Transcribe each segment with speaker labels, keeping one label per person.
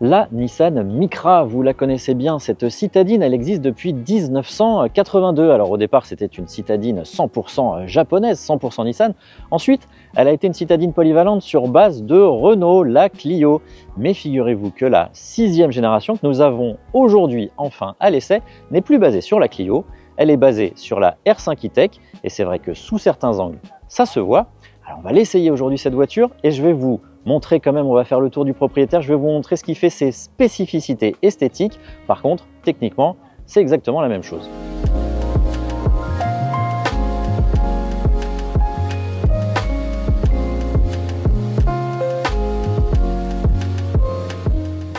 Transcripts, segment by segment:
Speaker 1: La Nissan Micra, vous la connaissez bien, cette citadine, elle existe depuis 1982. Alors au départ, c'était une citadine 100% japonaise, 100% Nissan. Ensuite, elle a été une citadine polyvalente sur base de Renault, la Clio. Mais figurez-vous que la 6e génération que nous avons aujourd'hui enfin à l'essai n'est plus basée sur la Clio, elle est basée sur la R5 e-Tech. Et c'est vrai que sous certains angles, ça se voit. Alors on va l'essayer aujourd'hui cette voiture et je vais vous montrer quand même, on va faire le tour du propriétaire, je vais vous montrer ce qui fait ses spécificités esthétiques. Par contre, techniquement, c'est exactement la même chose.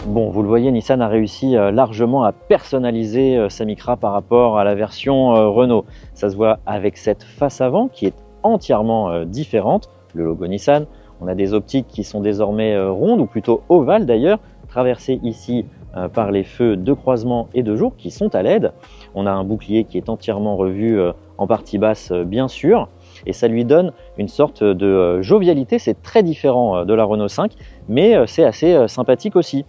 Speaker 1: Bon, vous le voyez, Nissan a réussi largement à personnaliser sa Micra par rapport à la version Renault. Ça se voit avec cette face avant qui est entièrement différente, le logo Nissan. On a des optiques qui sont désormais rondes ou plutôt ovales d'ailleurs, traversées ici par les feux de croisement et de jour qui sont à LED. On a un bouclier qui est entièrement revu en partie basse bien sûr, et ça lui donne une sorte de jovialité. C'est très différent de la Renault 5, mais c'est assez sympathique aussi.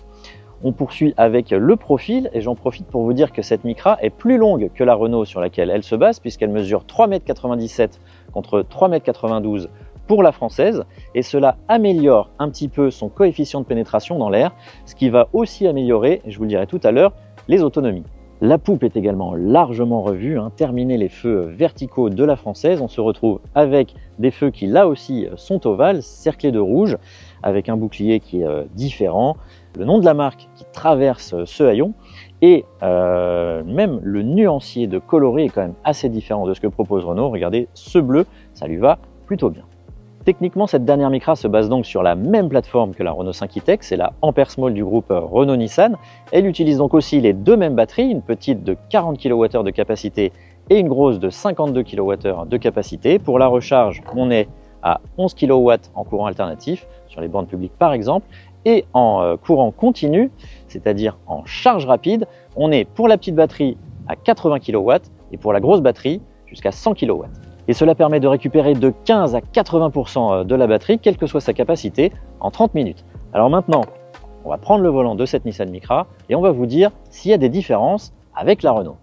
Speaker 1: On poursuit avec le profil et j'en profite pour vous dire que cette Micra est plus longue que la Renault sur laquelle elle se base puisqu'elle mesure 3,97 m contre 3,92 m pour la française et cela améliore un petit peu son coefficient de pénétration dans l'air, ce qui va aussi améliorer, je vous le dirai tout à l'heure, les autonomies. La poupe est également largement revue, terminé les feux verticaux de la française, on se retrouve avec des feux qui là aussi sont ovales, cerclés de rouge, avec un bouclier qui est différent, le nom de la marque qui traverse ce haillon et même le nuancier de coloris est quand même assez différent de ce que propose Renault. Regardez, ce bleu, ça lui va plutôt bien. Techniquement, cette dernière Micra se base donc sur la même plateforme que la Renault 5 e-Tech, c'est la Ampere Small du groupe Renault-Nissan. Elle utilise donc aussi les deux mêmes batteries, une petite de 40 kWh de capacité et une grosse de 52 kWh de capacité. Pour la recharge, on est à 11 kW en courant alternatif, sur les bornes publiques par exemple, et en courant continu, c'est-à-dire en charge rapide, on est pour la petite batterie à 80 kW et pour la grosse batterie jusqu'à 100 kW. Et cela permet de récupérer de 15 à 80% de la batterie, quelle que soit sa capacité, en 30 minutes. Alors maintenant, on va prendre le volant de cette Nissan Micra et on va vous dire s'il y a des différences avec la Renault.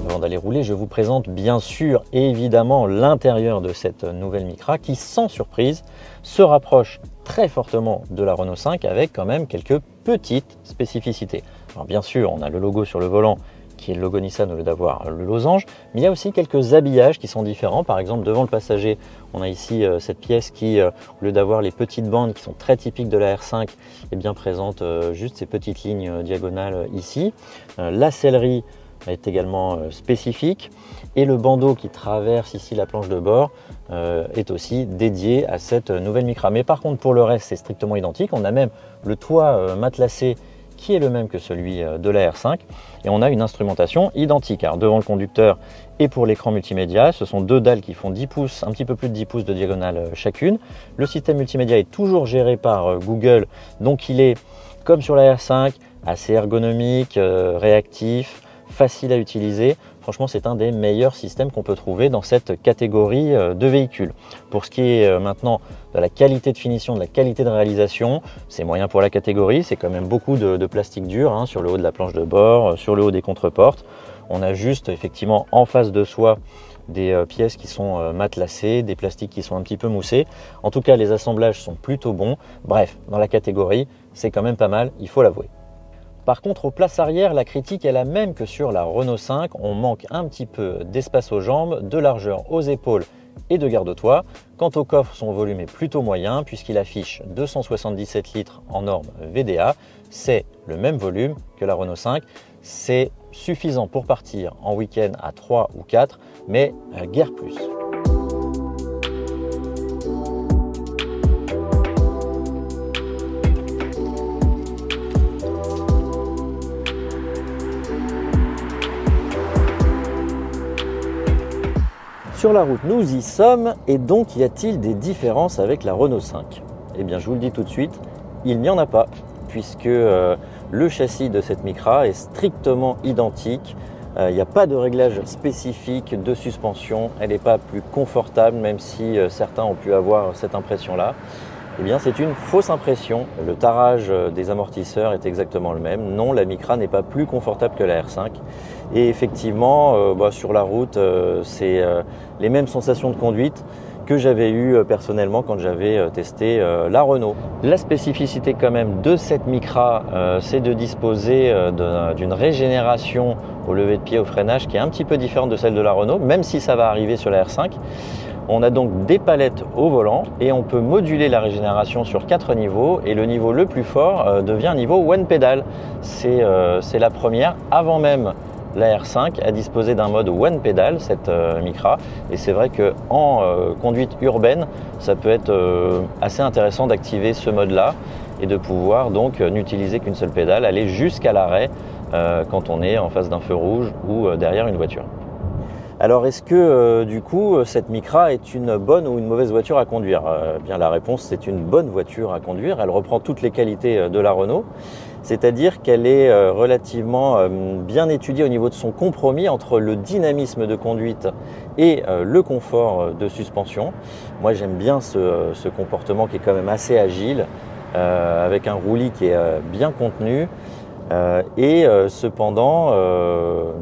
Speaker 1: Avant d'aller rouler, je vous présente bien sûr et évidemment l'intérieur de cette nouvelle Micra qui, sans surprise, se rapproche très fortement de la Renault 5 avec quand même quelques petites spécificités. Alors bien sûr, on a le logo sur le volant qui est le logo Nissan au lieu d'avoir le losange, mais il y a aussi quelques habillages qui sont différents. Par exemple, devant le passager, on a ici cette pièce qui, au lieu d'avoir les petites bandes qui sont très typiques de la R5, est bien présente juste ces petites lignes diagonales ici. La sellerie est également spécifique et le bandeau qui traverse ici la planche de bord est aussi dédié à cette nouvelle Micra. Mais par contre pour le reste c'est strictement identique, on a même le toit matelassé qui est le même que celui de la R5 et on a une instrumentation identique. Alors devant le conducteur et pour l'écran multimédia, ce sont deux dalles qui font 10 pouces, un petit peu plus de 10 pouces de diagonale chacune. Le système multimédia est toujours géré par Google, donc il est comme sur la R5 assez ergonomique, réactif, facile à utiliser. Franchement, c'est un des meilleurs systèmes qu'on peut trouver dans cette catégorie de véhicules. Pour ce qui est maintenant de la qualité de finition, de la qualité de réalisation, c'est moyen pour la catégorie. C'est quand même beaucoup de plastique dur sur le haut de la planche de bord, sur le haut des contreportes. On a juste effectivement en face de soi des pièces qui sont matelassées, des plastiques qui sont un petit peu moussés. En tout cas, les assemblages sont plutôt bons. Bref, dans la catégorie, c'est quand même pas mal, il faut l'avouer. Par contre, aux places arrière, la critique est la même que sur la Renault 5. On manque un petit peu d'espace aux jambes, de largeur aux épaules et de garde-toit. Quant au coffre, son volume est plutôt moyen puisqu'il affiche 277 litres en norme VDA. C'est le même volume que la Renault 5. C'est suffisant pour partir en week-end à 3 ou 4, mais guère plus. Sur la route, nous y sommes, et donc y a-t-il des différences avec la Renault 5? Eh bien, je vous le dis tout de suite, il n'y en a pas, puisque le châssis de cette Micra est strictement identique Il n'y a pas de réglage spécifique de suspension, elle n'est pas plus confortable, même si certains ont pu avoir cette impression-là. Eh bien, c'est une fausse impression. Le tarage des amortisseurs est exactement le même. Non, la Micra n'est pas plus confortable que la R5. Et effectivement, sur la route, c'est les mêmes sensations de conduite que j'avais eu personnellement quand j'avais testé la Renault. La spécificité quand même de cette Micra, c'est de disposer d'une régénération au lever de pied, au freinage, qui est un petit peu différente de celle de la Renault, même si ça va arriver sur la R5. On a donc des palettes au volant et on peut moduler la régénération sur 4 niveaux et le niveau le plus fort devient niveau One Pedal. C'est la première avant même la R5 à disposer d'un mode One Pedal, cette Micra, et c'est vrai qu'en conduite urbaine, ça peut être assez intéressant d'activer ce mode-là et de pouvoir donc n'utiliser qu'une seule pédale, aller jusqu'à l'arrêt quand on est en face d'un feu rouge ou derrière une voiture. Alors est-ce que du coup cette Micra est une bonne ou une mauvaise voiture à conduire? Bien la réponse, c'est une bonne voiture à conduire. Elle reprend toutes les qualités de la Renault, c'est-à-dire qu'elle est relativement bien étudiée au niveau de son compromis entre le dynamisme de conduite et le confort de suspension. Moi j'aime bien ce comportement qui est quand même assez agile, avec un roulis qui est bien contenu. Cependant,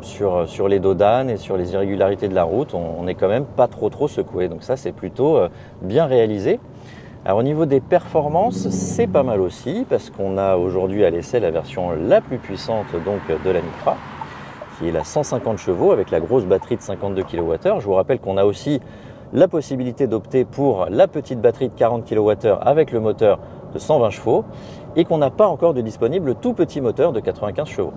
Speaker 1: sur les dos d'âne et sur les irrégularités de la route, on n'est quand même pas trop secoué. Donc ça, c'est plutôt bien réalisé. Alors au niveau des performances, c'est pas mal aussi, parce qu'on a aujourd'hui à l'essai la version la plus puissante donc, de la Micra, qui est la 150 chevaux avec la grosse batterie de 52 kWh. Je vous rappelle qu'on a aussi la possibilité d'opter pour la petite batterie de 40 kWh avec le moteur de 120 chevaux et qu'on n'a pas encore de disponible le tout petit moteur de 95 chevaux.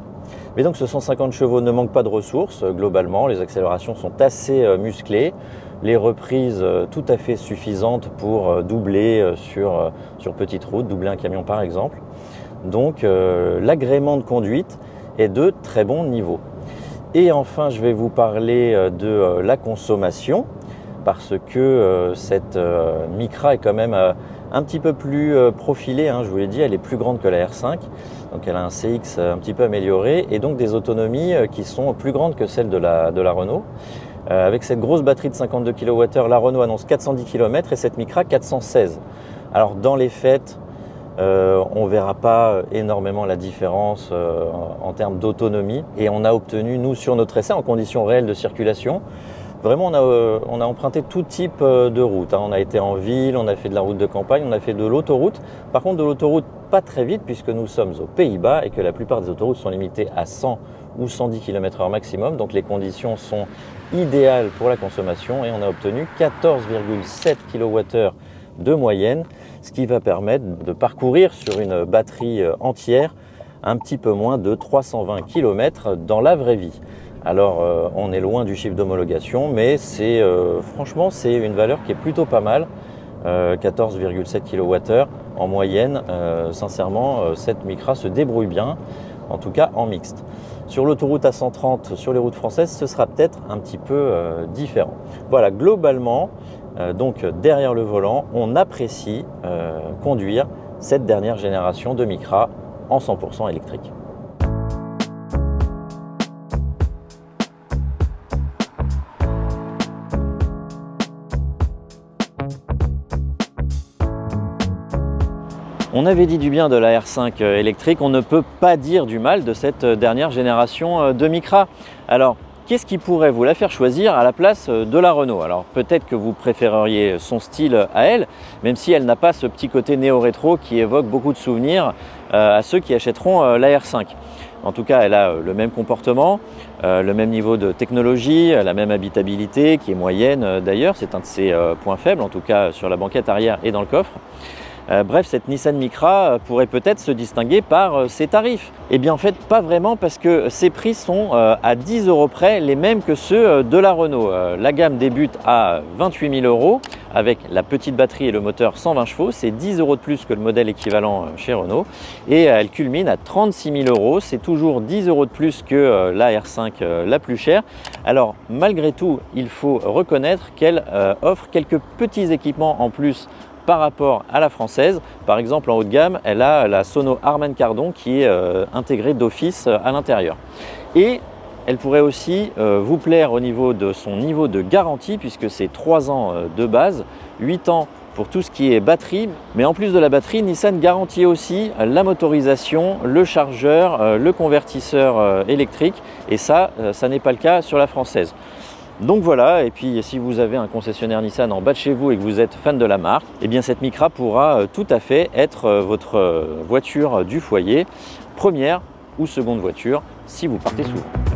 Speaker 1: Mais donc ce 150 chevaux ne manque pas de ressources globalement, les accélérations sont assez musclées, les reprises tout à fait suffisantes pour doubler sur petite route, doubler un camion par exemple. Donc l'agrément de conduite est de très bon niveau. Et enfin je vais vous parler de la consommation, parce que cette Micra est quand même un petit peu plus profilée, je vous l'ai dit, elle est plus grande que la R5, donc elle a un CX un petit peu amélioré et donc des autonomies qui sont plus grandes que celles de la Renault. Avec cette grosse batterie de 52 kWh, la Renault annonce 410 km et cette Micra 416. Alors dans les faits, on ne verra pas énormément la différence en termes d'autonomie et on a obtenu, nous, sur notre essai, en conditions réelles de circulation, vraiment, on a emprunté tout type de route. On a été en ville, on a fait de la route de campagne, on a fait de l'autoroute. Par contre, de l'autoroute, pas très vite puisque nous sommes aux Pays-Bas et que la plupart des autoroutes sont limitées à 100 ou 110 km/h maximum. Donc les conditions sont idéales pour la consommation et on a obtenu 14,7 kWh de moyenne, ce qui va permettre de parcourir sur une batterie entière un petit peu moins de 320 km dans la vraie vie. Alors on est loin du chiffre d'homologation, mais franchement c'est une valeur qui est plutôt pas mal, 14,7 kWh en moyenne. Sincèrement, cette Micra se débrouille bien, en tout cas en mixte. Sur l'autoroute A130, sur les routes françaises, ce sera peut-être un petit peu différent. Voilà, globalement, donc derrière le volant, on apprécie conduire cette dernière génération de Micra en 100% électrique. On avait dit du bien de la R5 électrique, on ne peut pas dire du mal de cette dernière génération de Micra. Alors, qu'est-ce qui pourrait vous la faire choisir à la place de la Renault? Alors peut-être que vous préféreriez son style à elle, même si elle n'a pas ce petit côté néo-rétro qui évoque beaucoup de souvenirs à ceux qui achèteront la R5. En tout cas, elle a le même comportement, le même niveau de technologie, la même habitabilité qui est moyenne d'ailleurs, c'est un de ses points faibles, en tout cas sur la banquette arrière et dans le coffre. Bref, cette Nissan Micra pourrait peut-être se distinguer par ses tarifs. Eh bien en fait, pas vraiment, parce que ses prix sont à 10 € près les mêmes que ceux de la Renault. La gamme débute à 28 000 € avec la petite batterie et le moteur 120 chevaux. C'est 10 € de plus que le modèle équivalent chez Renault. Et elle culmine à 36 000 €. C'est toujours 10 € de plus que la R5 la plus chère. Alors malgré tout, il faut reconnaître qu'elle offre quelques petits équipements en plus par rapport à la française. Par exemple, en haut de gamme, elle a la Sono Harman Kardon qui est intégrée d'office à l'intérieur. Et Elle pourrait aussi vous plaire au niveau de son niveau de garantie, puisque c'est 3 ans de base, 8 ans pour tout ce qui est batterie. Mais en plus de la batterie, Nissan garantit aussi la motorisation, le chargeur, le convertisseur électrique. Et ça n'est pas le cas sur la française. Donc voilà, et puis si vous avez un concessionnaire Nissan en bas de chez vous et que vous êtes fan de la marque, eh bien cette Micra pourra tout à fait être votre voiture du foyer, première ou seconde voiture si vous partez souvent.